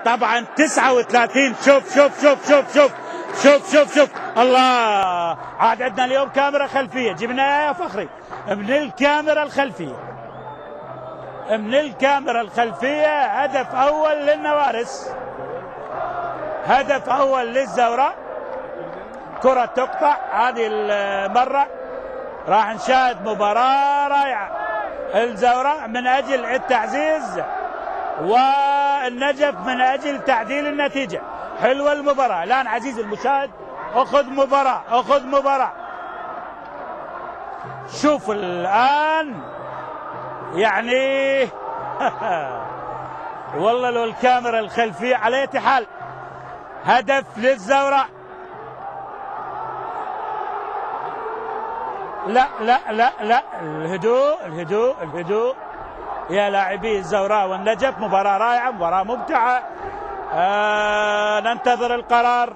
طبعا 39. شوف شوف شوف شوف شوف شوف شوف شوف الله. عاد عندنا اليوم كاميرا خلفيه، جبناها يا فخري من الكاميرا الخلفيه، من الكاميرا الخلفيه. هدف اول للنوارس، هدف اول للزوراء. كرة تقطع هذه المرة. راح نشاهد مباراة رائعة. الزوراء من اجل التعزيز والنجف من اجل تعديل النتيجة. حلوة المباراة. الان عزيزي المشاهد اخذ مباراة، اخذ مباراة. شوف الان يعني والله لو الكاميرا الخلفية على اي حال. هدف للزوراء. لا لا لا لا، الهدوء الهدوء الهدوء يا لاعبي الزوراء والنجف. مباراة رائعة، مباراة ممتعة. ننتظر القرار.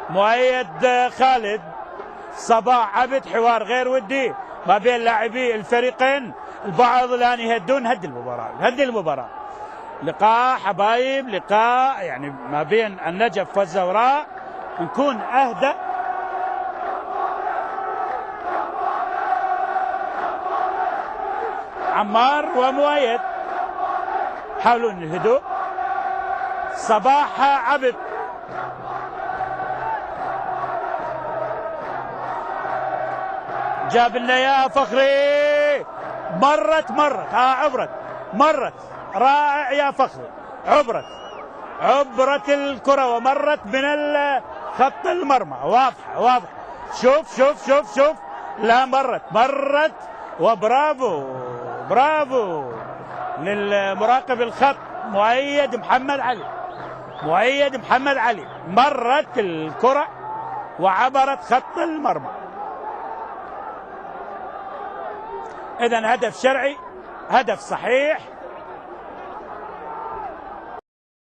مؤيد خالد، صباح عبد، حوار غير ودي ما بين لاعبي الفريقين. البعض الان يهدون. هدي المباراة، هدي المباراة. لقاء حبايب، لقاء يعني ما بين النجف والزوراء. نكون اهدأ. عمار ومؤيد حاولون الهدوء. صباح عبد، جاب لنا يا فخري. مرت عبرت، مرت. رائع يا فخري، عبرت الكرة ومرت من خط المرمى. واضحة واضحة. شوف شوف شوف شوف. لا مرت وبرافو برافو للمراقب الخط مؤيد محمد علي. مؤيد محمد علي. مرت الكرة وعبرت خط المرمى. إذن هدف شرعي، هدف صحيح.